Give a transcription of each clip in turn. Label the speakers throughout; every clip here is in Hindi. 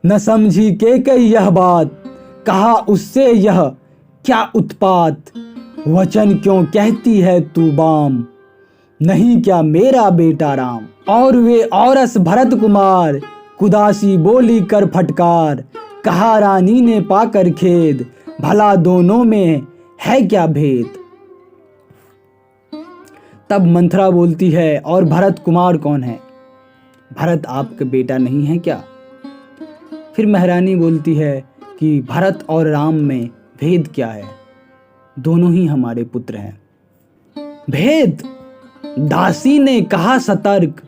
Speaker 1: न समझी कैकेयी यह बात, कहा उससे यह क्या उत्पात। वचन क्यों कहती है तू बाम, नहीं क्या मेरा बेटा राम। और वे औरस भरत कुमार, कुदासी बोली कर फटकार। कहा रानी ने पाकर खेद, भला दोनों में है क्या भेद। तब मंथरा बोलती है, और भरत कुमार कौन है? भरत आपका बेटा नहीं है क्या? फिर महारानी बोलती है कि भरत और राम में भेद क्या है? दोनों ही हमारे पुत्र हैं। भेद? दासी ने कहा सतर्क,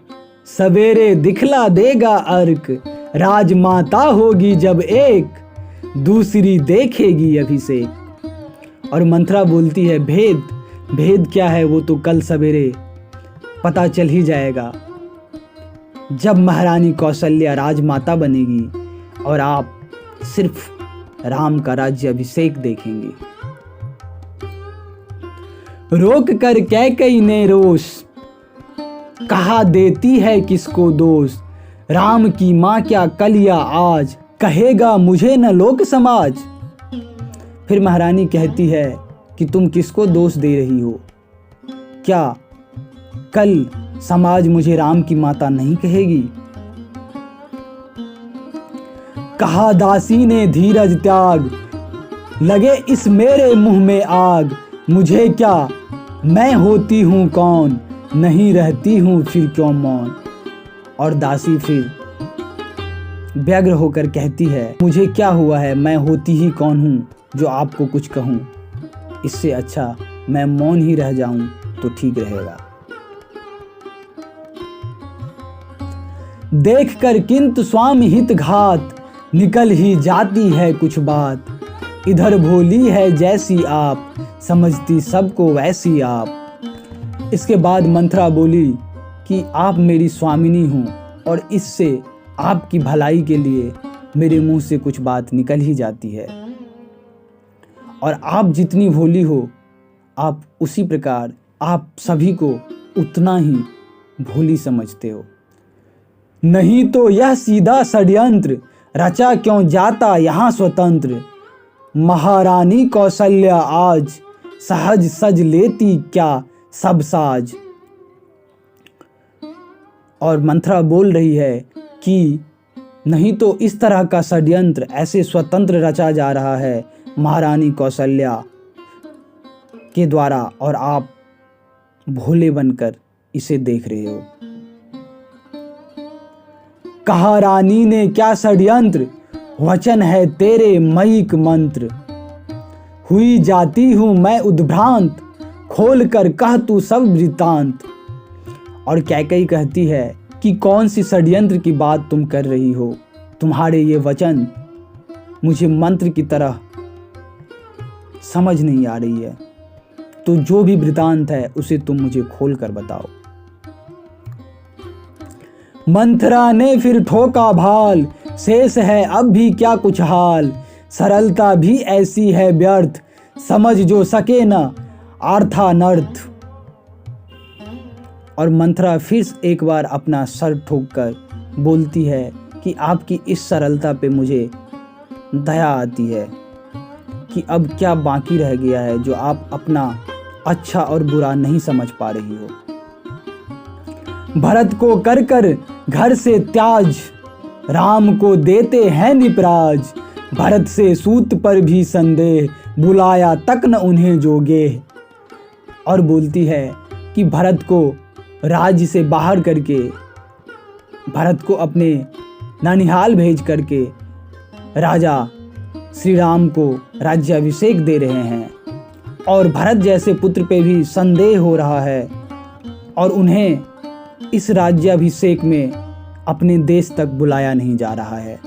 Speaker 1: सवेरे दिखला देगा अर्क। राजमाता होगी जब एक, दूसरी देखेगी अभिषेक। और मंथरा बोलती है, भेद? भेद क्या है? वो तो कल सवेरे पता चल ही जाएगा, जब महारानी कौशल्या राजमाता बनेगी और आप सिर्फ राम का राज्य अभिषेक देखेंगे। रोक कर कैकेयी ने रोष, कहा देती है किसको दोष। राम की माँ क्या कल या आज, कहेगा मुझे न लोक समाज। फिर महारानी कहती है कि तुम किसको दोष दे रही हो? क्या कल समाज मुझे राम की माता नहीं कहेगी? कहा दासी ने धीरज त्याग, लगे इस मेरे मुंह में आग। मुझे क्या, मैं होती हूँ कौन, नहीं रहती हूँ फिर क्यों मौन। और दासी फिर व्यग्र होकर कहती है, मुझे क्या हुआ है, मैं होती ही कौन हूँ जो आपको कुछ कहूँ। इससे अच्छा मैं मौन ही रह जाऊं तो ठीक रहेगा। देख कर किंतु स्वामी हित घात, निकल ही जाती है कुछ बात। इधर भोली है जैसी आप, समझती सबको वैसी आप। इसके बाद मंथरा बोली कि आप मेरी स्वामिनी हो और इससे आपकी भलाई के लिए मेरे मुंह से कुछ बात निकल ही जाती है। और आप जितनी भोली हो, आप उसी प्रकार आप सभी को उतना ही भोली समझते हो। नहीं तो यह सीधा षड्यंत्र, रचा क्यों जाता यहाँ स्वतंत्र। महारानी कौशल्या आज, सहज सज लेती क्या सब साज। और मंथरा बोल रही है कि नहीं तो इस तरह का षड्यंत्र ऐसे स्वतंत्र रचा जा रहा है महारानी कौशल्या के द्वारा, और आप भोले बनकर इसे देख रहे हो। कहा रानी ने क्या षड्यंत्र, वचन है तेरे मयिक मंत्र। हुई जाती हूं मैं उद्भ्रांत, खोल कर कह तू सब वृतांत। और कैकेयी कहती है कि कौन सी षड्यंत्र की बात तुम कर रही हो? तुम्हारे ये वचन मुझे मंत्र की तरह समझ नहीं आ रही है, तो जो भी वृतांत है उसे तुम मुझे खोल कर बताओ। मंथरा ने फिर ठोका भाल, शेष है अब भी क्या कुछ हाल। सरलता भी ऐसी है व्यर्थ, समझ जो सके न अर्थानर्थ। और मंथरा फिर एक बार अपना सर ठोककर बोलती है कि आपकी इस सरलता पे मुझे दया आती है कि अब क्या बाकी रह गया है जो आप अपना अच्छा और बुरा नहीं समझ पा रही हो। भरत को कर कर घर से त्याज, राम को देते हैं निपराज। भरत से सूत पर भी संदेह, बुलाया तक न उन्हें जोगे। और बोलती है कि भरत को राज्य से बाहर करके, भरत को अपने ननिहाल भेज करके राजा श्री राम को राज्याभिषेक दे रहे हैं, और भरत जैसे पुत्र पे भी संदेह हो रहा है और उन्हें इस राज्याभिषेक में अपने देश तक बुलाया नहीं जा रहा है।